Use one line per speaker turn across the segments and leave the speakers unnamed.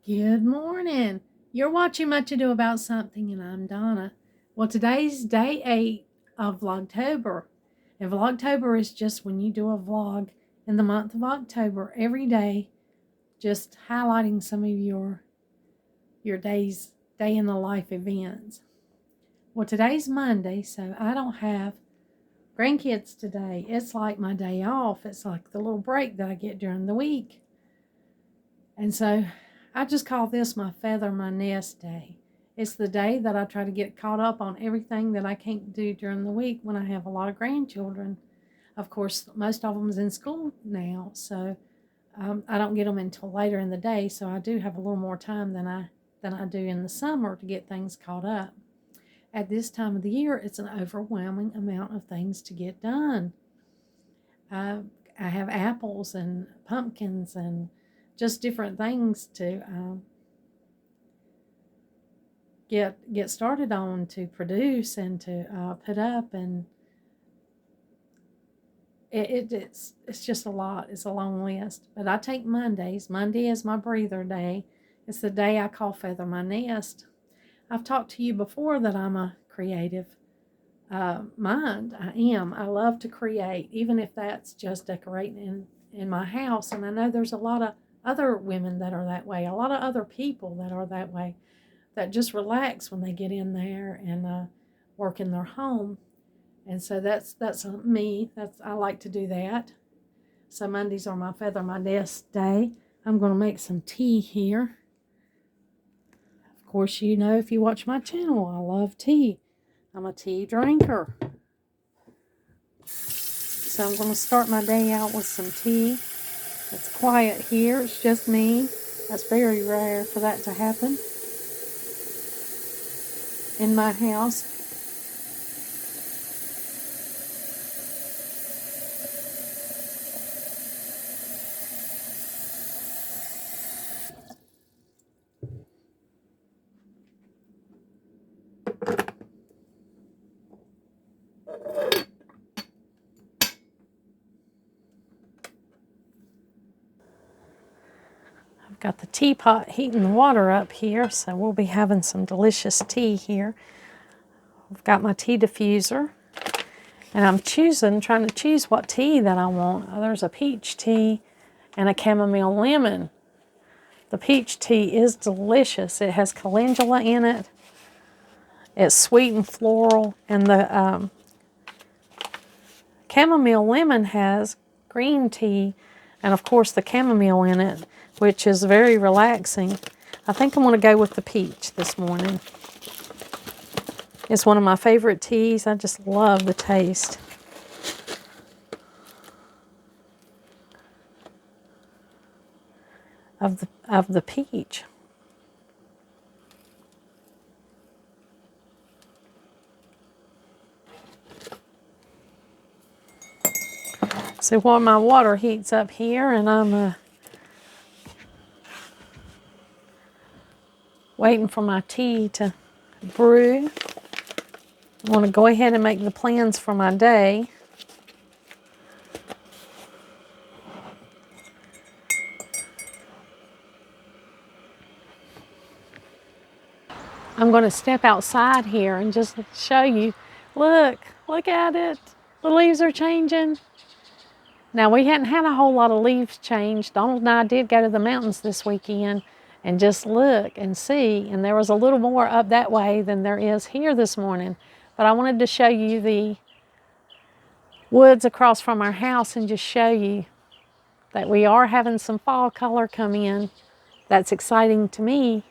Good morning. You're watching Much Ado About Something, and I'm Donna. Well, today's day 8 of Vlogtober. And Vlogtober is just when you do a vlog in the month of October every day, just highlighting some of your day's day in the life events. Well, today's Monday, so I don't have grandkids today. It's like my day off. It's like the little break that I get during the week. And so I just call this my feather my nest day. It's the day that I try to get caught up on everything that I can't do during the week when I have a lot of grandchildren. Of course, most of them's in school now, so I don't get them until later in the day, so I do have a little more time than I do in the summer to get things caught up. At this time of the year, it's an overwhelming amount of things to get done. I have apples and pumpkins and just different things to get started on, to produce and to put up, and it's just a lot. It's a long list, but I take Mondays. Monday is my breather day. It's the day I call feather my nest. I've talked to you before that I'm a creative mind. I am. I love to create, even if that's just decorating in my house. And I know there's a lot of other women that are that way, a lot of other people that are that way, that just relax when they get in there and work in their home. And so that's me. I like to do that. So Mondays are my feather my nest day. I'm going to make some tea here. Of course, you know, if you watch my channel, I love tea. I'm a tea drinker. So I'm going to start my day out with some tea. It's quiet here. It's just me. That's very rare for that to happen in my house. I've got the teapot heating the water up here, so we'll be having some delicious tea here. I've got my tea diffuser, and I'm trying to choose what tea that I want. There's a peach tea and a chamomile lemon. The peach tea is delicious. It has calendula in it. It's sweet and floral, and the chamomile lemon has green tea and, of course, the chamomile in it, which is very relaxing. I think I'm going to go with the peach this morning. It's one of my favorite teas. I just love the taste. Of the peach. So while my water heats up here and I'm waiting for my tea to brew, I want to go ahead and make the plans for my day. I'm going to step outside here and just show you. Look at it. The leaves are changing. Now, we hadn't had a whole lot of leaves change. Donald and I did go to the mountains this weekend and just look and see, and there was a little more up that way than there is here this morning. But I wanted to show you the woods across from our house and just show you that we are having some fall color come in. That's exciting to me.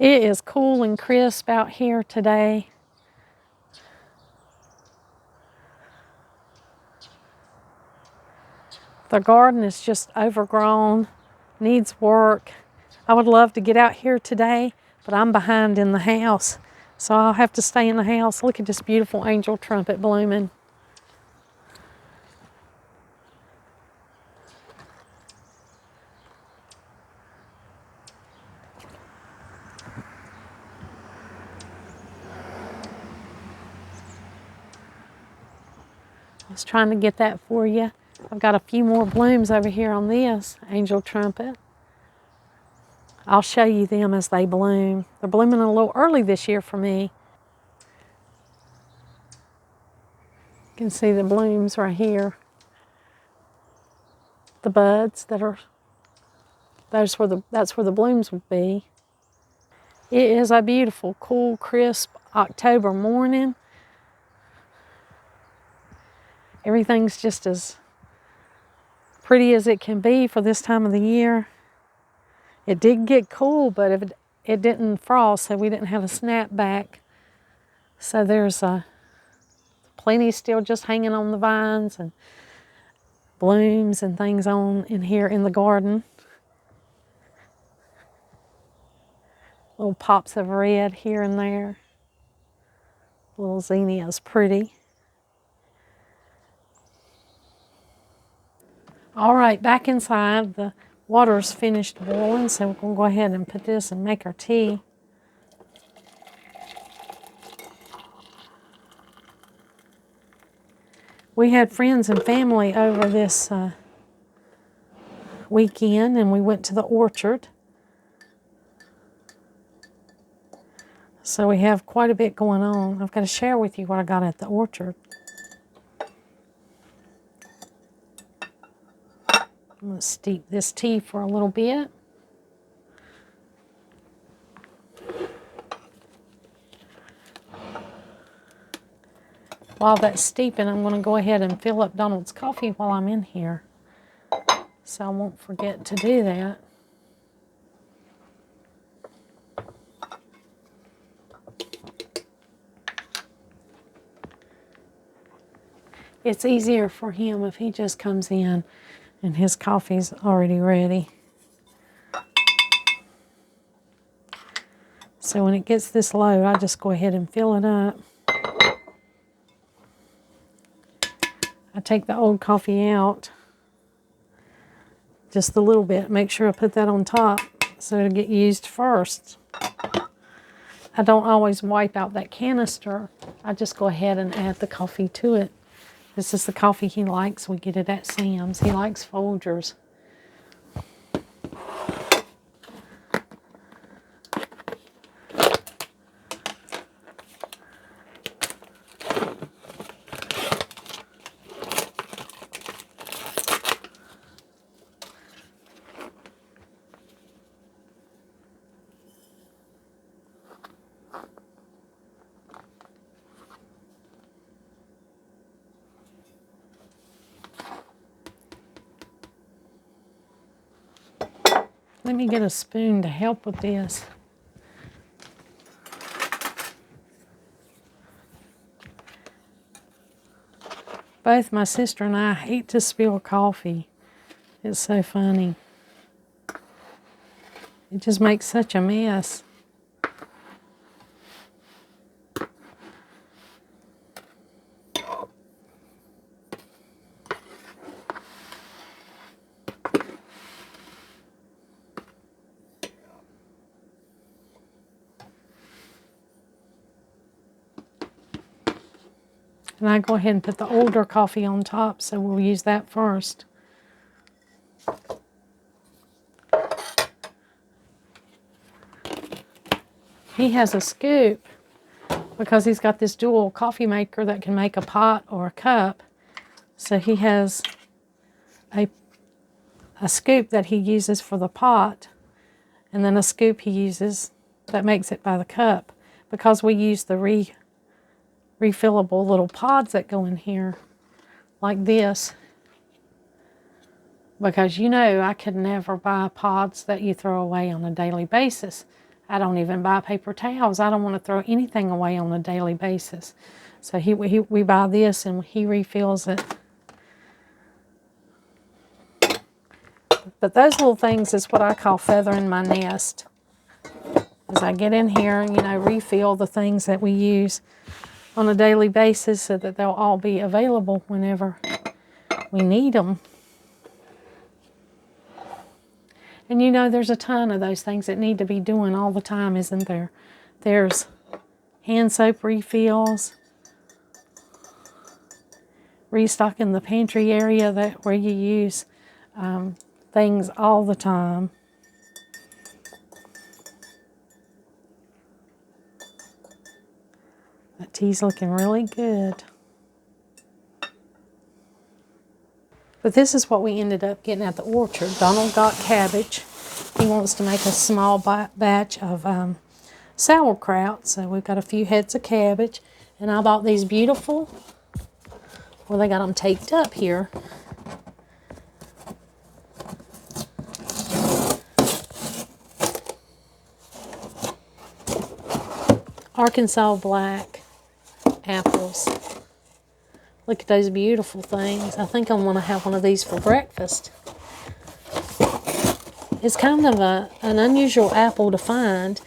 It is cool and crisp out here today. The garden is just overgrown, needs work. I would love to get out here today, but I'm behind in the house, so I'll have to stay in the house. Look at this beautiful angel trumpet blooming. I was trying to get that for you. I've got a few more blooms over here on this angel trumpet. I'll show you them as they bloom. They're blooming a little early this year for me. You can see the blooms right here. The buds that are, that's where the blooms would be. It is a beautiful, cool, crisp October morning. Everything's just as pretty as it can be for this time of the year. It did get cool, but it didn't frost, so we didn't have a snapback. So there's plenty still just hanging on the vines and blooms and things on in here in the garden. Little pops of red here and there. Little zinnia's pretty. All right, back inside. The water's finished boiling, so we're going to go ahead and put this and make our tea. We had friends and family over this weekend, and we went to the orchard. So we have quite a bit going on. I've got to share with you what I got at the orchard. I'm going to steep this tea for a little bit. While that's steeping, I'm going to go ahead and fill up Donald's coffee while I'm in here, so I won't forget to do that. It's easier for him if he just comes in and his coffee's already ready. So when it gets this low, I just go ahead and fill it up. I take the old coffee out just a little bit. Make sure I put that on top so it'll get used first. I don't always wipe out that canister. I just go ahead and add the coffee to it. This is the coffee he likes. We get it at Sam's. He likes Folgers. Let me get a spoon to help with this. Both my sister and I hate to spill coffee. It's so funny. It just makes such a mess. And I go ahead and put the older coffee on top, so we'll use that first. He has a scoop because he's got this dual coffee maker that can make a pot or a cup. So he has a scoop that he uses for the pot, and then a scoop he uses that makes it by the cup, because we use the refillable little pods that go in here like this, because you know I could never buy pods that you throw away on a daily basis. I don't even buy paper towels. I don't want to throw anything away on a daily basis. So we buy this and he refills it. But those little things is what I call feathering my nest. As I get in here and, refill the things that we use on a daily basis so that they'll all be available whenever we need them. And there's a ton of those things that need to be doing all the time, isn't there? There's hand soap refills, restocking the pantry area where you use things all the time. tea's looking really good. But this is what we ended up getting at the orchard. Donald got cabbage. He wants to make a small batch of sauerkraut. So we've got a few heads of cabbage. And I bought these beautiful, well, they got them taped up here. Arkansas black apples. Look at those beautiful things. I think I'm going to have one of these for breakfast. It's kind of an unusual apple to find.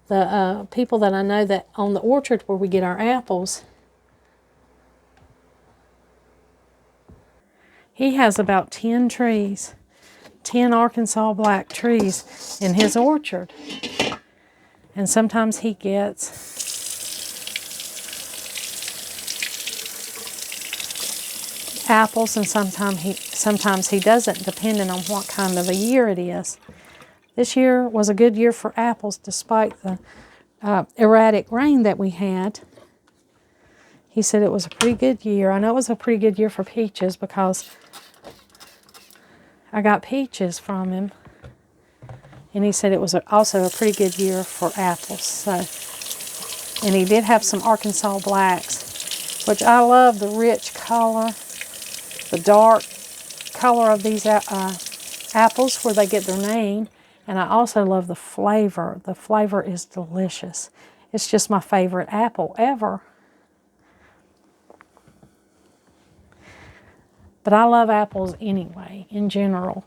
The people that I know that on the orchard where we get our apples, he has about 10 trees, 10 Arkansas black trees in his orchard. And sometimes he gets apples and sometimes he doesn't, depending on what kind of a year it is. This year was a good year for apples despite the erratic rain that we had. He said it was a pretty good year. I know it was a pretty good year for peaches because I got peaches from him. And he said it was also a pretty good year for apples. So, and he did have some Arkansas blacks, which I love the rich color, the dark color of these apples where they get their name. And I also love the flavor. The flavor is delicious. It's just my favorite apple ever. But I love apples anyway, in general.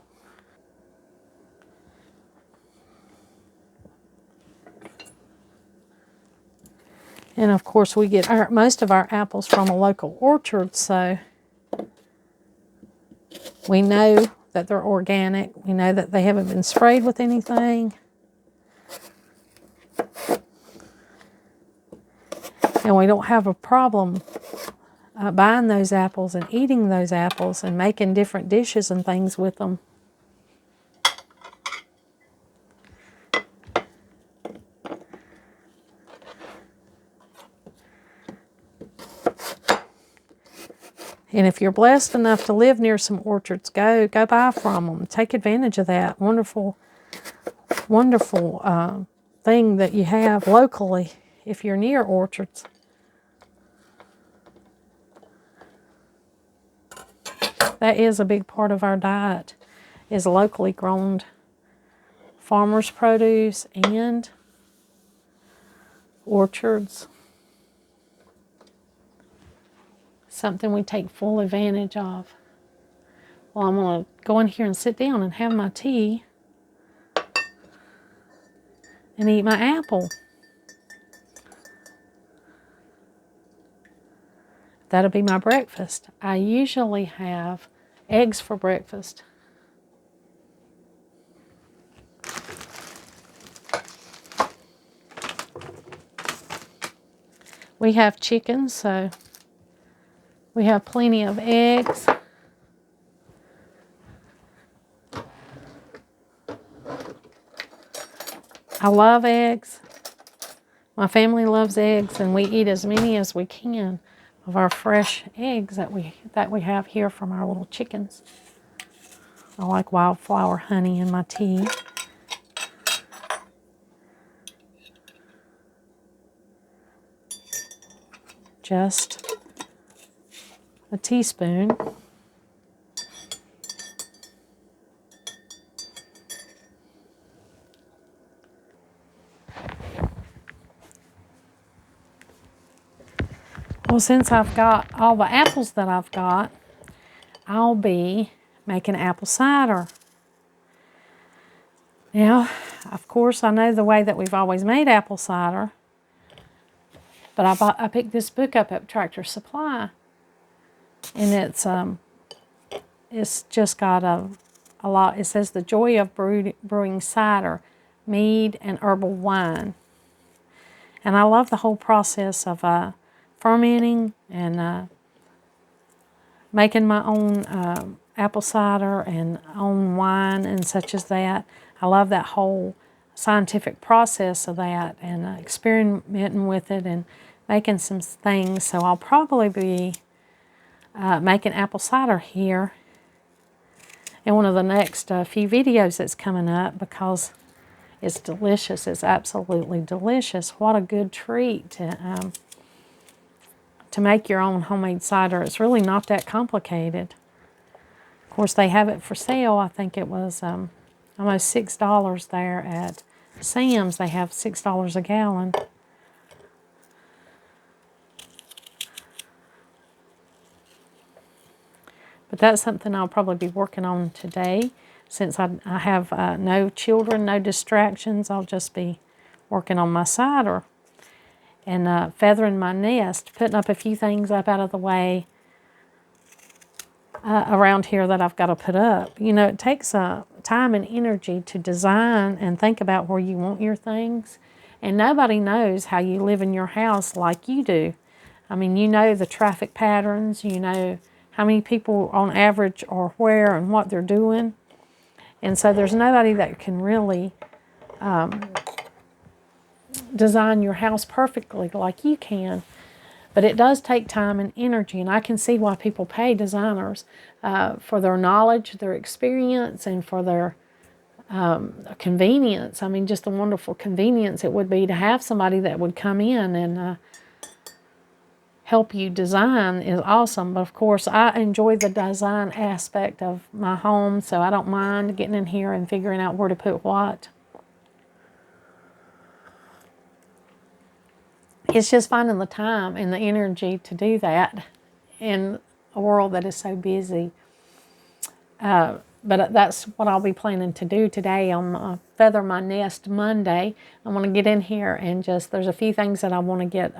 And of course we get most of our apples from a local orchard, so we know that they're organic. We know that they haven't been sprayed with anything. And we don't have a problem buying those apples and eating those apples and making different dishes and things with them. And if you're blessed enough to live near some orchards, go buy from them. Take advantage of that wonderful, wonderful thing that you have locally if you're near orchards. That is a big part of our diet, is locally grown farmers' produce and orchards. Something we take full advantage of. Well, I'm going to go in here and sit down and have my tea and eat my apple. That'll be my breakfast. I usually have eggs for breakfast. We have chickens, so we have plenty of eggs. I love eggs. My family loves eggs, and we eat as many as we can of our fresh eggs that we have here from our little chickens. I like wildflower honey in my tea. Just a teaspoon. Well, since I've got all the apples that I've got, I'll be making apple cider. Now, of course, I know the way that we've always made apple cider, but I picked this book up at Tractor Supply, and it's just got a lot. It says The Joy of Brewing Cider, Mead, and Herbal Wine. And I love the whole process of fermenting and making my own apple cider and own wine and such as that. I love that whole scientific process of that and experimenting with it and making some things. So I'll probably be making apple cider here in one of the next few videos that's coming up, because it's delicious. It's absolutely delicious. What a good treat to make your own homemade cider. It's really not that complicated. Of course, they have it for sale. I think it was almost $6 there at Sam's. They have $6 a gallon. But that's something I'll probably be working on today. Since I have no children, no distractions, I'll just be working on my cider and feathering my nest, putting up a few things up out of the way around here that I've got to put up. You know, it takes time and energy to design and think about where you want your things. And nobody knows how you live in your house like you do. I mean, you know the traffic patterns, you know how many people on average are where and what they're doing. And so there's nobody that can really design your house perfectly like you can. But it does take time and energy, and I can see why people pay designers for their knowledge, their experience, and for their convenience. I mean, just the wonderful convenience it would be to have somebody that would come in and help you design is awesome. But of course, I enjoy the design aspect of my home, so I don't mind getting in here and figuring out where to put what. It's just finding the time and the energy to do that in a world that is so busy. But that's what I'll be planning to do today on Feather My Nest Monday. I want to get in here and there's a few things that I want to get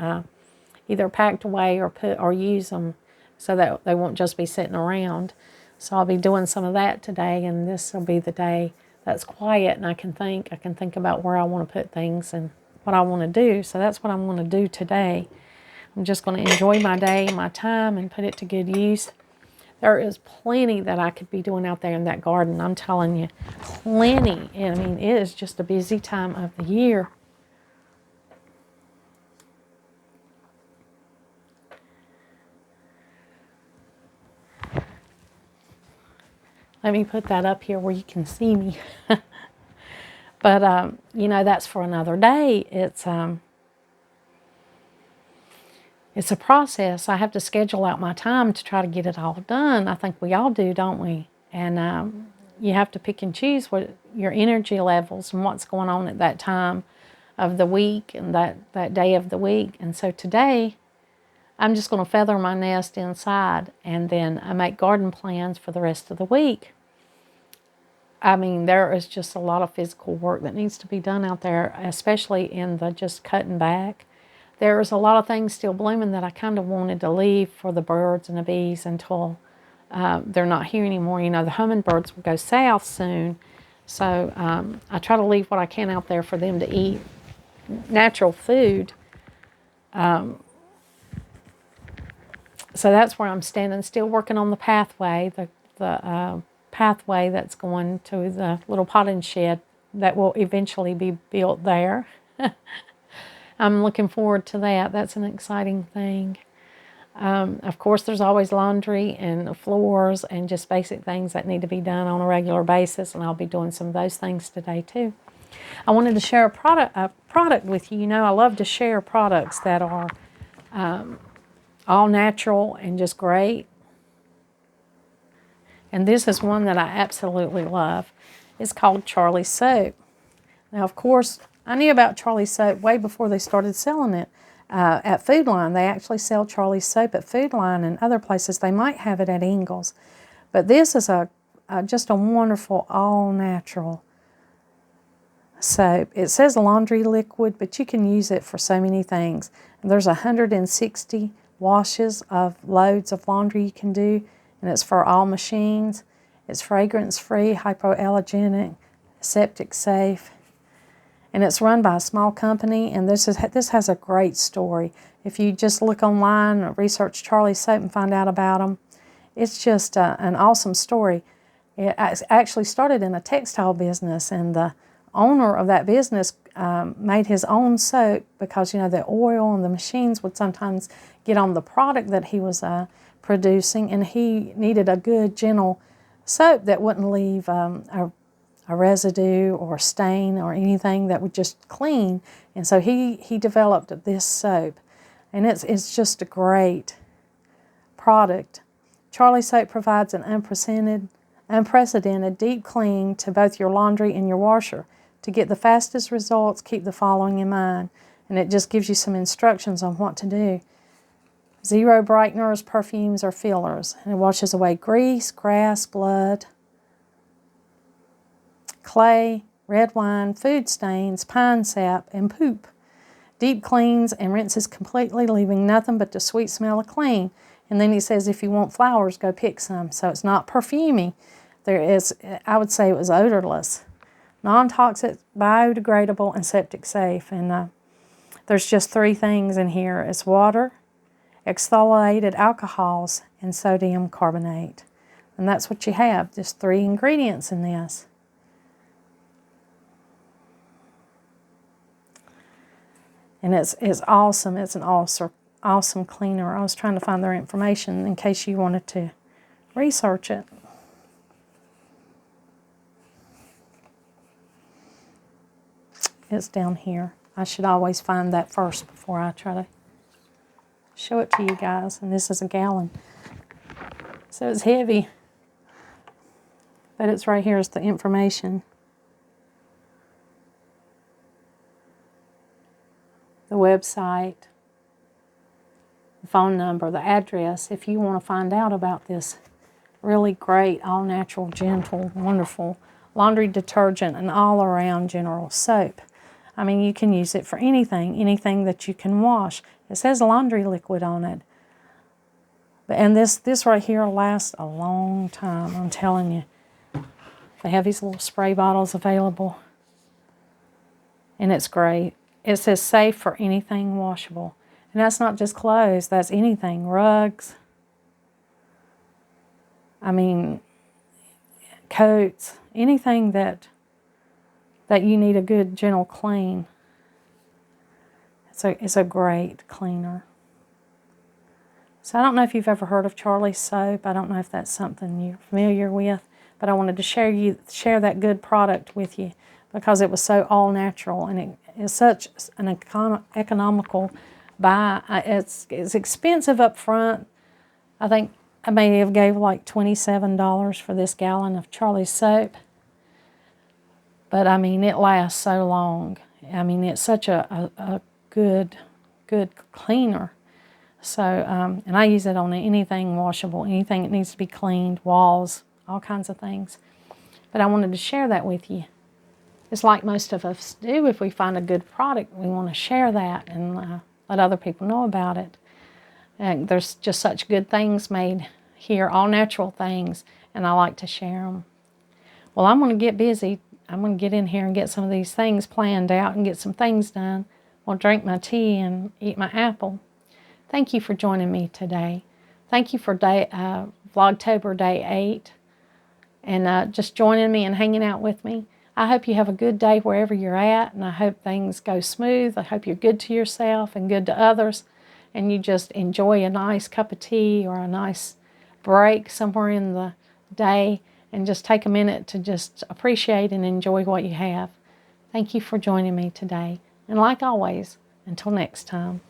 either packed away or use them so that they won't just be sitting around. So I'll be doing some of that today, and this will be the day that's quiet and I can think about where I want to put things and what I want to do. So that's what I'm going to do today. I'm just going to enjoy my day, my time, and put it to good use. There is plenty that I could be doing out there in that garden. I'm telling you, plenty. And I mean, it is just a busy time of the year. Let me put that up here where you can see me. But, you know, that's for another day. It's a process. I have to schedule out my time to try to get it all done. I think we all do, don't we? And you have to pick and choose what your energy levels and what's going on at that time of the week and that day of the week. And so today, I'm just going to feather my nest inside, and then I make garden plans for the rest of the week. I mean, there is just a lot of physical work that needs to be done out there, especially in the just cutting back. There's a lot of things still blooming that I kind of wanted to leave for the birds and the bees until they're not here anymore. You know, the hummingbirds will go south soon. So I try to leave what I can out there for them to eat natural food. So that's where I'm standing, still working on the pathway, the pathway that's going to the little potting shed that will eventually be built there. I'm looking forward to that. That's an exciting thing. Of course, there's always laundry and floors and just basic things that need to be done on a regular basis, and I'll be doing some of those things today too. I wanted to share a product with you. You know, I love to share products that are all natural and just great. And this is one that I absolutely love. It's called Charlie's Soap. Now, of course, I knew about Charlie's Soap way before they started selling it at Food Line. They actually sell Charlie's Soap at Food Line and other places. They might have it at Ingles. But this is just a wonderful, all-natural soap. It says laundry liquid, but you can use it for so many things. And there's 160 washes of loads of laundry you can do, and it's for all machines. It's fragrance-free, hypoallergenic, septic safe, and it's run by a small company. And this has a great story. If you just look online or research Charlie's Soap and find out about them, it's just an awesome story. It actually started in a textile business, and the owner of that business made his own soap because, you know, the oil and the machines would sometimes get on the product that he was producing, and he needed a good, gentle soap that wouldn't leave a residue or stain or anything, that would just clean. And so he developed this soap, and it's just a great product. Charlie Soap provides an unprecedented deep clean to both your laundry and your washer. To get the fastest results, keep the following in mind. And it just gives you some instructions on what to do. 0 brighteners, perfumes, or fillers. And it washes away grease, grass, blood, clay, red wine, food stains, pine sap, and poop. Deep cleans and rinses completely, leaving nothing but the sweet smell of clean. And then he says, if you want flowers, go pick some. So it's not perfumey. I would say it was odorless. Non-toxic, biodegradable, and septic safe. And there's just 3 things in here. It's water, exfoliated alcohols, and sodium carbonate. And that's what you have, just 3 ingredients in this. And it's awesome. It's an awesome cleaner. I was trying to find their information in case you wanted to research it. It's down here. I should always find that first before I try to show it to you guys. And this is a gallon. So it's heavy. But it's right here is the information. The website, the phone number, the address, if you want to find out about this really great, all-natural, gentle, wonderful laundry detergent and all-around general soap. I mean, you can use it for anything that you can wash. It says laundry liquid on it. And this right here will last a long time, I'm telling you. They have these little spray bottles available. And it's great. It says safe for anything washable. And that's not just clothes, that's anything. Rugs. I mean, coats. Anything that you need a good, gentle clean. It's a great cleaner. So I don't know if you've ever heard of Charlie's Soap. I don't know if that's something you're familiar with. But I wanted to share that good product with you because it was so all natural, and it is such an economical buy. It's expensive up front. I think I may have gave like $27 for this gallon of Charlie's Soap. But I mean, it lasts so long. I mean, it's such a good cleaner. So, and I use it on anything washable, anything that needs to be cleaned, walls, all kinds of things. But I wanted to share that with you. It's like most of us do. If we find a good product, we want to share that and let other people know about it. And there's just such good things made here, all natural things, and I like to share them. Well, I'm going to get busy. I'm going to get in here and get some of these things planned out and get some things done. I'll drink my tea and eat my apple. Thank you for joining me today. Thank you for Vlogtober Day 8 and just joining me and hanging out with me. I hope you have a good day wherever you're at, and I hope things go smooth. I hope you're good to yourself and good to others, and you just enjoy a nice cup of tea or a nice break somewhere in the day and just take a minute to just appreciate and enjoy what you have. Thank you for joining me today. And like always, until next time.